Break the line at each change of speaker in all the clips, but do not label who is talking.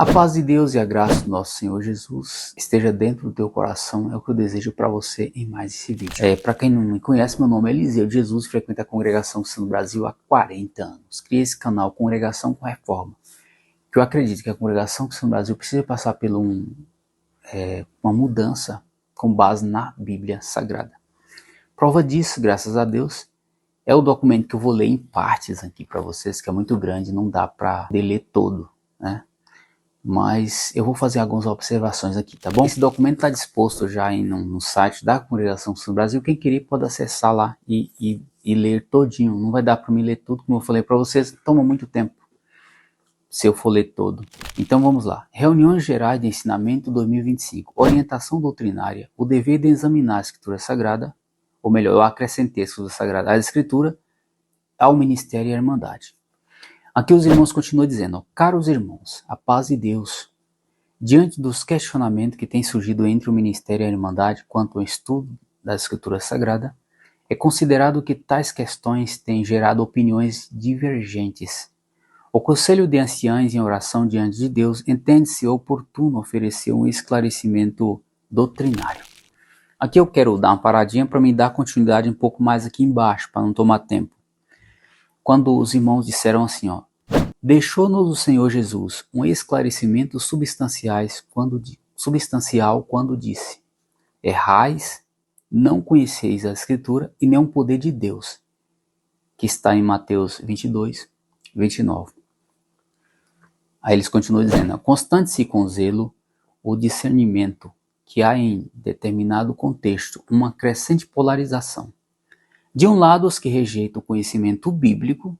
A paz de Deus e a graça do nosso Senhor Jesus esteja dentro do teu coração, é o que eu desejo para você em mais esse vídeo. Para quem não me conhece, meu nome é Eliseu de Jesus, frequento a Congregação Cristã no Brasil há 40 anos. Criei esse canal Congregação com Reforma, que eu acredito que a Congregação Cristã no Brasil precisa passar por uma mudança com base na Bíblia Sagrada. Prova disso, graças a Deus, é o documento que eu vou ler em partes aqui para vocês, que é muito grande, não dá para ler todo, né? Mas eu vou fazer algumas observações aqui, tá bom? Esse documento está disposto já no site da Congregação Cristã no Brasil. Quem querer pode acessar lá e ler todinho. Não vai dar para mim ler tudo, como eu falei para vocês, toma muito tempo se eu for ler todo. Então vamos lá. Reuniões Gerais de Ensinamento 2025. Orientação doutrinária. O dever de examinar a Escritura Sagrada, ou melhor, eu acrescentei a Escritura Sagrada à Escritura, ao Ministério e à Irmandade. Aqui os irmãos continuam dizendo, caros irmãos, a paz de Deus. Diante dos questionamentos que têm surgido entre o Ministério e a Irmandade quanto ao estudo da Escritura Sagrada, é considerado que tais questões têm gerado opiniões divergentes. O Conselho de Anciães em oração diante de Deus entende-se oportuno oferecer um esclarecimento doutrinário. Aqui eu quero dar uma paradinha para me dar continuidade um pouco mais aqui embaixo, para não tomar tempo. Quando os irmãos disseram assim, deixou-nos o Senhor Jesus um esclarecimento substancial quando disse, errais, não conheceis a Escritura e nem o poder de Deus, que está em Mateus 22, 29. Aí eles continuam dizendo, constante-se com zelo o discernimento que há em determinado contexto uma crescente polarização. De um lado, os que rejeitam o conhecimento bíblico,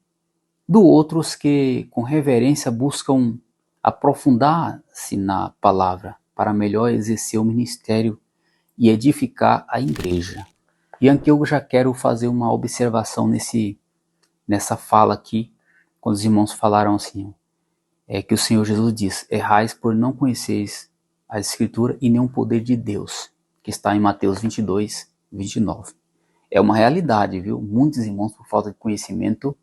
do outro, os que com reverência buscam aprofundar-se na palavra para melhor exercer o ministério e edificar a igreja. E aqui eu já quero fazer uma observação nessa fala aqui, quando os irmãos falaram assim, que o Senhor Jesus diz, errais por não conheceis a Escritura e nem o poder de Deus, que está em Mateus 22, 29. É uma realidade, viu? Muitos irmãos, por falta de conhecimento,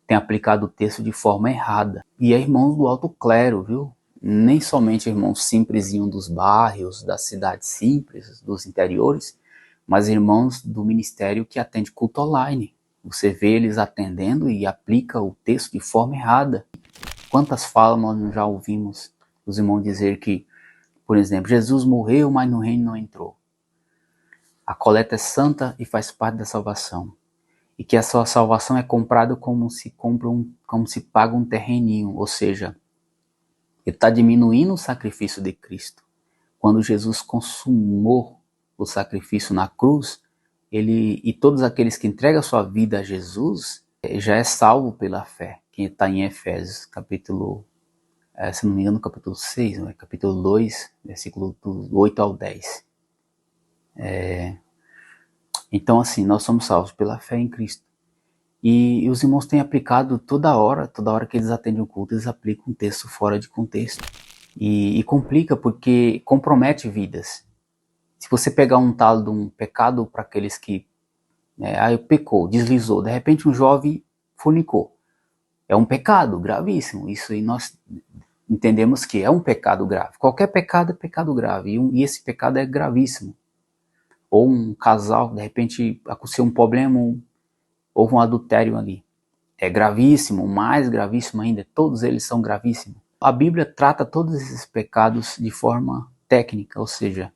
têm aplicado o texto de forma errada. E é irmãos do alto clero, viu? Nem somente irmãos simplesinhos dos bairros, das cidades simples, dos interiores, mas irmãos do ministério que atende culto online. Você vê eles atendendo e aplica o texto de forma errada. Quantas falas nós já ouvimos os irmãos dizer que, por exemplo, Jesus morreu, mas no reino não entrou. A coleta é santa e faz parte da salvação. E que a sua salvação é comprada como se paga um terreninho. Ou seja, ele está diminuindo o sacrifício de Cristo. Quando Jesus consumou o sacrifício na cruz, e todos aqueles que entregam a sua vida a Jesus, já é salvo pela fé. Quem está em Efésios, capítulo, se não me engano, capítulo 6, capítulo 2, versículo 8 ao 10. Então assim, nós somos salvos pela fé em Cristo. E os irmãos têm aplicado toda hora que eles atendem o culto, eles aplicam um texto fora de contexto. E complica porque compromete vidas. Se você pegar um tal de um pecado para aqueles que pecou, deslizou, de repente um jovem fornicou. É um pecado gravíssimo, isso aí nós entendemos que é um pecado grave. Qualquer pecado é pecado grave, e esse pecado é gravíssimo. Ou um casal, de repente, aconteceu um problema, houve um adultério ali. É gravíssimo, mais gravíssimo ainda, todos eles são gravíssimos. A Bíblia trata todos esses pecados de forma técnica, ou seja,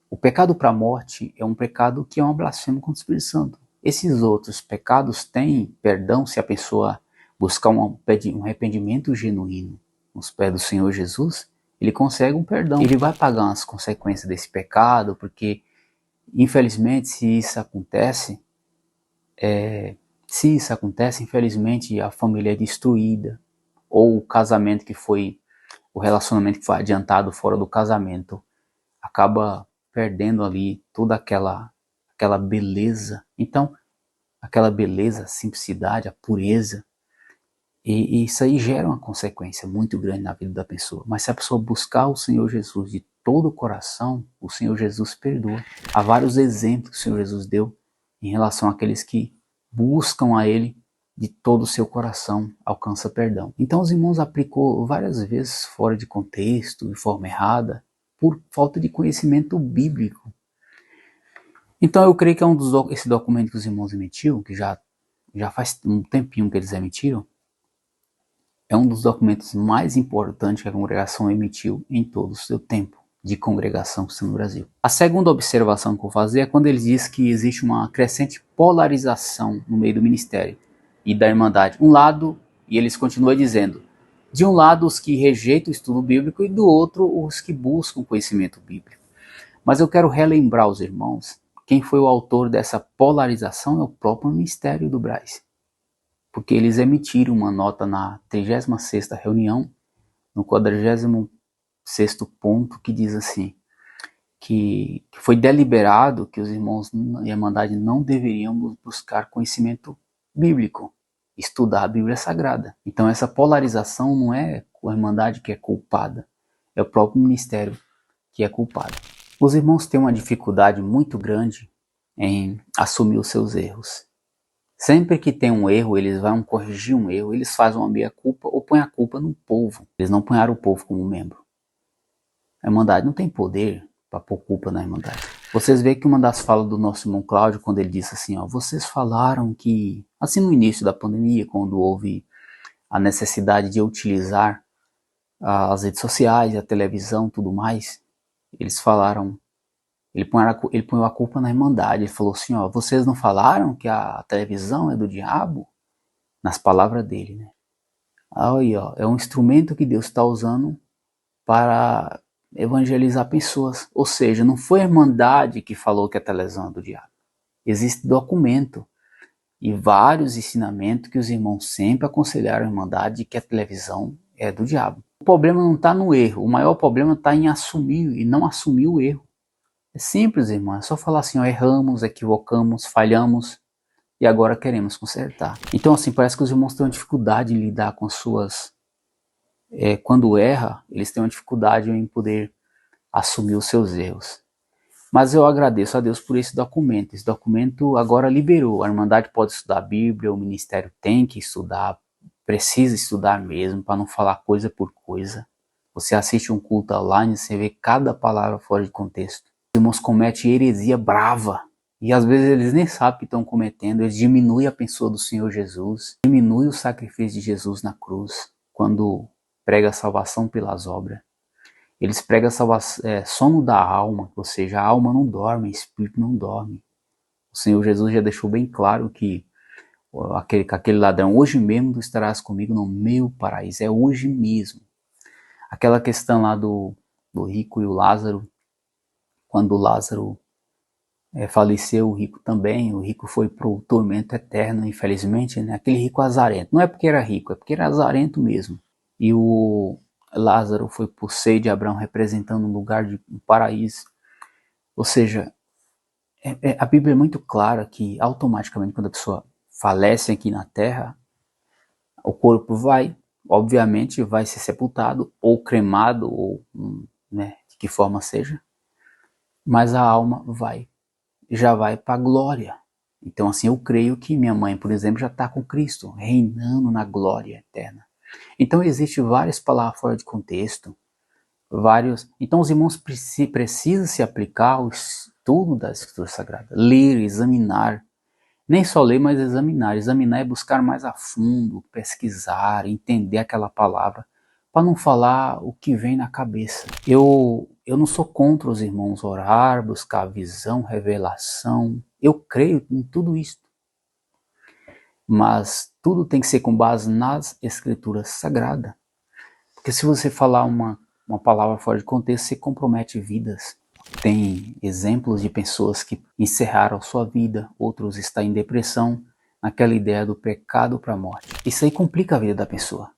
o pecado para a morte é um pecado que é uma blasfêmia contra o Espírito Santo. Esses outros pecados têm perdão se a pessoa buscar um arrependimento genuíno nos pés do Senhor Jesus, ele consegue um perdão. Ele vai pagar as consequências desse pecado, porque infelizmente, se isso acontece, infelizmente a família é destruída, ou o relacionamento que foi adiantado fora do casamento, acaba perdendo ali toda aquela beleza. Então, aquela beleza, a simplicidade, a pureza, e isso aí gera uma consequência muito grande na vida da pessoa. Mas se a pessoa buscar o Senhor Jesus de todo o coração, o Senhor Jesus perdoa. Há vários exemplos que o Senhor Jesus deu em relação àqueles que buscam a Ele de todo o seu coração alcança perdão. Então os irmãos aplicou várias vezes fora de contexto, de forma errada, por falta de conhecimento bíblico. Então eu creio que esse documento que os irmãos emitiram, que já faz um tempinho que eles emitiram, é um dos documentos mais importantes que a congregação emitiu em todo o seu tempo de congregação no Brasil. A segunda observação que eu vou fazer é quando ele diz que existe uma crescente polarização no meio do ministério e da Irmandade. Um lado, e eles continuam dizendo, de um lado os que rejeitam o estudo bíblico e do outro os que buscam conhecimento bíblico. Mas eu quero relembrar aos irmãos, quem foi o autor dessa polarização é o próprio ministério do Braz. Porque eles emitiram uma nota na 36ª reunião, no 46º ponto, que diz assim, que foi deliberado que os irmãos e a Irmandade não deveriam buscar conhecimento bíblico, estudar a Bíblia Sagrada. Então essa polarização não é a Irmandade que é culpada, é o próprio ministério que é culpado. Os irmãos têm uma dificuldade muito grande em assumir os seus erros. Sempre que tem um erro, eles vão corrigir um erro, eles fazem uma meia-culpa ou põem a culpa no povo. Eles não põem o povo como membro. A Irmandade não tem poder para pôr culpa na Irmandade. Vocês veem que uma das falas do nosso irmão Cláudio, quando ele disse assim, ó, vocês falaram que, assim no início da pandemia, quando houve a necessidade de utilizar as redes sociais, a televisão, tudo mais, eles falaram, ele põe a culpa na Irmandade. Ele falou assim, ó, vocês não falaram que a televisão é do diabo? Nas palavras dele, né? Aí, ó, é um instrumento que Deus está usando para evangelizar pessoas. Ou seja, não foi a Irmandade que falou que a televisão é do diabo. Existe documento e vários ensinamentos que os irmãos sempre aconselharam a Irmandade de que a televisão é do diabo. O problema não está no erro, o maior problema está em assumir e não assumir o erro. É simples, irmão, é só falar assim, ó, erramos, equivocamos, falhamos e agora queremos consertar. Então assim, parece que os irmãos têm uma dificuldade em lidar com as suas... quando erra, eles têm uma dificuldade em poder assumir os seus erros. Mas eu agradeço a Deus por esse documento. Esse documento agora liberou. A Irmandade pode estudar a Bíblia, o ministério tem que estudar, precisa estudar mesmo, para não falar coisa por coisa. Você assiste um culto online, você vê cada palavra fora de contexto. Os irmãos cometem heresia brava. E às vezes eles nem sabem que estão cometendo. Eles diminuem a pessoa do Senhor Jesus. Diminuem o sacrifício de Jesus na cruz. Quando prega a salvação pelas obras. Eles pregam sono da alma. Ou seja, a alma não dorme, o espírito não dorme. O Senhor Jesus já deixou bem claro que aquele ladrão, hoje mesmo tu estarás comigo no meu paraíso. É hoje mesmo. Aquela questão lá do rico e o Lázaro. Quando o Lázaro faleceu, o rico também. O rico foi para o tormento eterno, infelizmente, né? Aquele rico azarento. Não é porque era rico, é porque era azarento mesmo. E o Lázaro foi por seio de Abraão, representando um lugar de um paraíso. Ou seja, a Bíblia é muito clara que automaticamente quando a pessoa falece aqui na terra, o corpo obviamente vai ser sepultado, ou cremado, ou né, de que forma seja. Mas a alma já vai para a glória. Então assim, eu creio que minha mãe, por exemplo, já está com Cristo, reinando na glória eterna. Então existem várias palavras fora de contexto, então os irmãos precisam se aplicar ao estudo da Escritura Sagrada, ler, examinar, nem só ler, mas examinar. Examinar é buscar mais a fundo, pesquisar, entender aquela palavra, para não falar o que vem na cabeça. Eu não sou contra os irmãos orar, buscar visão, revelação. Eu creio em tudo isso. Mas tudo tem que ser com base nas Escrituras Sagradas. Porque se você falar uma palavra fora de contexto, você compromete vidas. Tem exemplos de pessoas que encerraram sua vida, outros estão em depressão, naquela ideia do pecado para a morte. Isso aí complica a vida da pessoa.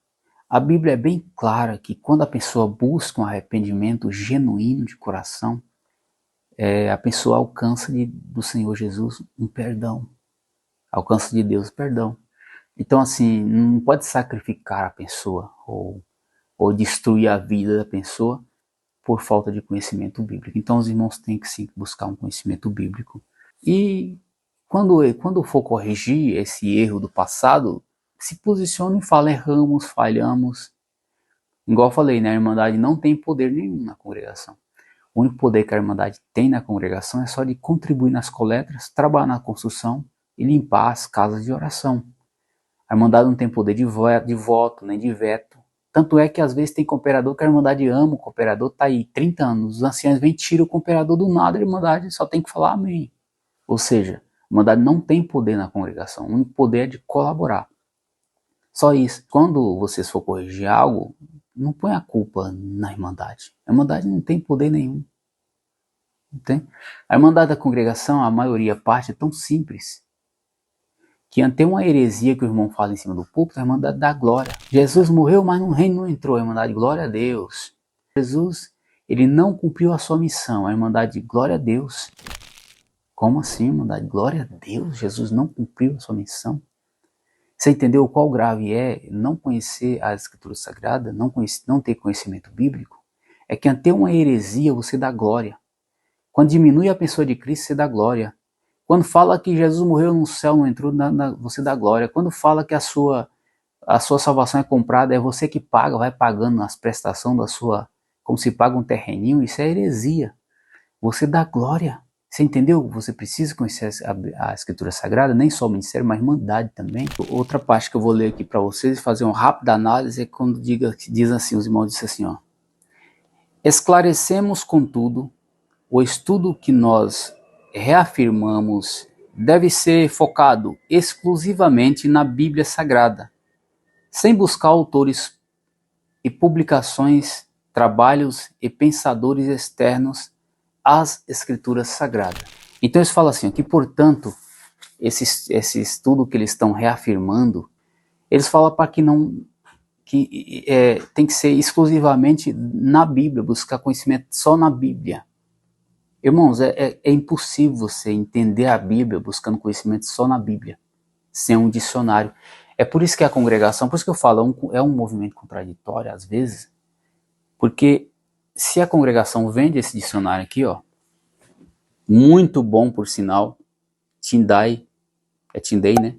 A Bíblia é bem clara que quando a pessoa busca um arrependimento genuíno de coração, a pessoa alcança do Senhor Jesus um perdão. Alcança de Deus perdão. Então assim, não pode sacrificar a pessoa ou destruir a vida da pessoa por falta de conhecimento bíblico. Então os irmãos têm que sim buscar um conhecimento bíblico. E quando for corrigir esse erro do passado, se posicionam e falam: erramos, falhamos. Igual eu falei, né? A Irmandade não tem poder nenhum na congregação. O único poder que a Irmandade tem na congregação é só de contribuir nas coletas, trabalhar na construção e limpar as casas de oração. A Irmandade não tem poder de voto, nem de veto. Tanto é que às vezes tem cooperador que a Irmandade ama, o cooperador está aí 30 anos, os anciãos vêm e tiram o cooperador do nada, a Irmandade só tem que falar amém. Ou seja, a Irmandade não tem poder na congregação, o único poder é de colaborar. Só isso. Quando vocês for corrigir algo, não põe a culpa na Irmandade. A Irmandade não tem poder nenhum. Entende? A Irmandade da congregação, a maioria, a parte é tão simples, que ante uma heresia que o irmão fala em cima do púlpito, a Irmandade dá glória. Jesus morreu, mas no reino não entrou. A Irmandade, glória a Deus. Jesus, ele não cumpriu a sua missão. A Irmandade, glória a Deus. Como assim, Irmandade? Glória a Deus. Jesus não cumpriu a sua missão. Você entendeu qual grave é não conhecer a Escritura Sagrada, não ter conhecimento bíblico? É que ante uma heresia você dá glória. Quando diminui a pessoa de Cristo, você dá glória. Quando fala que Jesus morreu no céu, não entrou, você dá glória. Quando fala que a sua salvação é comprada, é você que paga, vai pagando as prestações da sua, como se paga um terreninho, isso é heresia. Você dá glória. Você entendeu? Você precisa conhecer a Escritura Sagrada, nem só o ministério, mas a Irmandade também. Outra parte que eu vou ler aqui para vocês e fazer uma rápida análise é quando diz assim, os irmãos dizem assim, ó. Esclarecemos, contudo, o estudo que nós reafirmamos deve ser focado exclusivamente na Bíblia Sagrada, sem buscar autores e publicações, trabalhos e pensadores externos às Escrituras Sagradas. Então eles falam assim, que portanto, esse estudo que eles estão reafirmando, eles falam para que tem que ser exclusivamente na Bíblia, buscar conhecimento só na Bíblia. Irmãos, é impossível você entender a Bíblia buscando conhecimento só na Bíblia, sem um dicionário. É por isso que a congregação, por isso que eu falo, é um movimento contraditório às vezes, porque se a congregação vende esse dicionário aqui, ó, muito bom por sinal, Tyndale, né?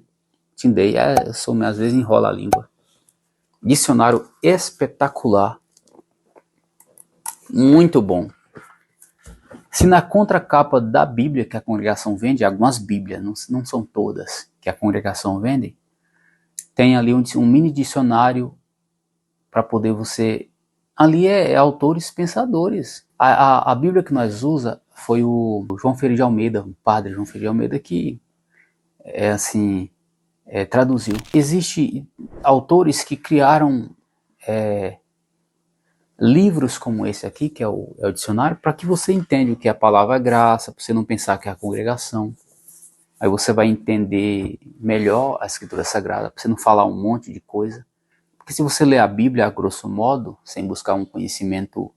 Tyndale, eu sou, às vezes enrola a língua. Dicionário espetacular, muito bom. Se na contracapa da Bíblia que a congregação vende, algumas Bíblias, não são todas que a congregação vende, tem ali um mini dicionário para poder você... Ali é autores pensadores. A Bíblia que nós usa foi o João Ferreira de Almeida, o padre João Ferreira de Almeida, que traduziu. Existem autores que criaram livros como esse aqui, que é o dicionário, para que você entenda o que é a palavra graça, para você não pensar que é a congregação. Aí você vai entender melhor a Escritura Sagrada, para você não falar um monte de coisa. Porque se você ler a Bíblia a grosso modo, sem buscar um conhecimento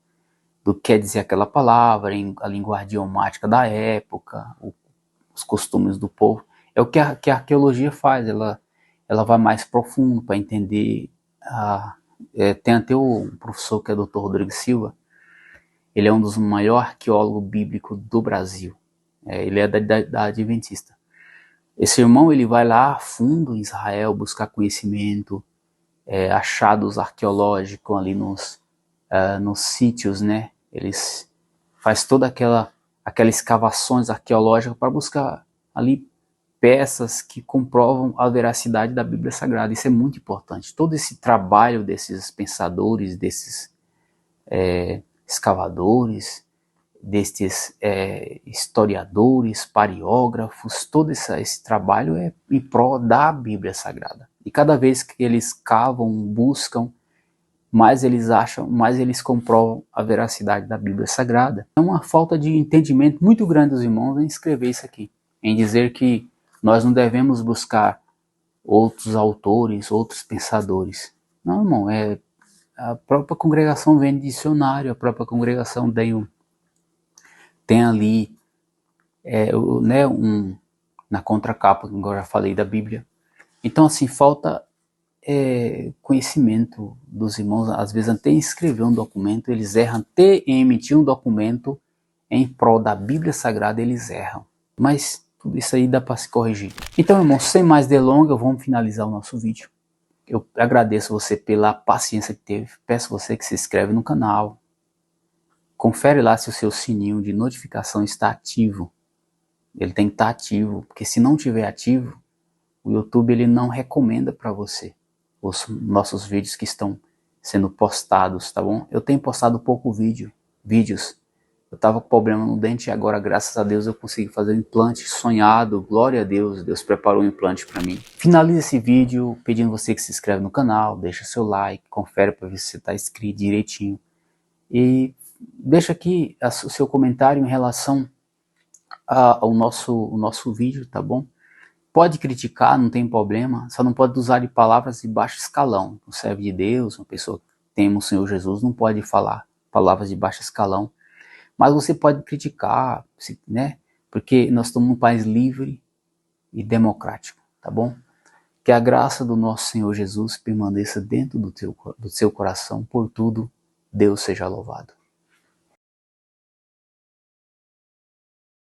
do que quer dizer aquela palavra, a linguagem idiomática da época, os costumes do povo, é o que a arqueologia faz, ela vai mais profundo para entender. Tem até um professor que é o Dr. Rodrigo Silva, ele é um dos maiores arqueólogos bíblicos do Brasil, ele é da Adventista. Esse irmão, ele vai lá a fundo em Israel buscar conhecimento, achados arqueológicos ali nos sítios, né? Eles faz toda aquela escavações arqueológicas para buscar ali peças que comprovam a veracidade da Bíblia Sagrada. Isso é muito importante. Todo esse trabalho desses pensadores, desses escavadores, destes historiadores, pariógrafos, todo esse trabalho é em prol da Bíblia Sagrada. E cada vez que eles cavam, buscam, mais eles acham, mais eles comprovam a veracidade da Bíblia Sagrada. É uma falta de entendimento muito grande dos irmãos em escrever isso aqui, em dizer que nós não devemos buscar outros autores, outros pensadores. Não, irmão, a própria congregação vende dicionário, a própria congregação tem ali, na contracapa, como eu já falei, da Bíblia. Então, assim, falta conhecimento dos irmãos. Às vezes, até em escrever um documento, eles erram. Até em emitir um documento em prol da Bíblia Sagrada, eles erram. Mas tudo isso aí dá para se corrigir. Então, irmãos, sem mais delongas, vamos finalizar o nosso vídeo. Eu agradeço você pela paciência que teve. Peço você que se inscreve no canal. Confere lá se o seu sininho de notificação está ativo. Ele tem que estar ativo, porque se não estiver ativo, o YouTube ele não recomenda para você os nossos vídeos que estão sendo postados, tá bom? Eu tenho postado pouco vídeos. Eu tava com problema no dente e agora, graças a Deus, eu consegui fazer um implante sonhado. Glória a Deus, Deus preparou um implante para mim. Finalize esse vídeo pedindo você que se inscreve no canal, deixa seu like, confere para ver se você está inscrito direitinho. E deixa aqui o seu comentário em relação ao nosso vídeo, tá bom? Pode criticar, não tem problema, só não pode usar de palavras de baixo escalão. Um servo de Deus, uma pessoa que teme o Senhor Jesus, não pode falar palavras de baixo escalão. Mas você pode criticar, né? Porque nós estamos num país livre e democrático, tá bom? Que a graça do nosso Senhor Jesus permaneça dentro do seu coração. Por tudo, Deus seja louvado.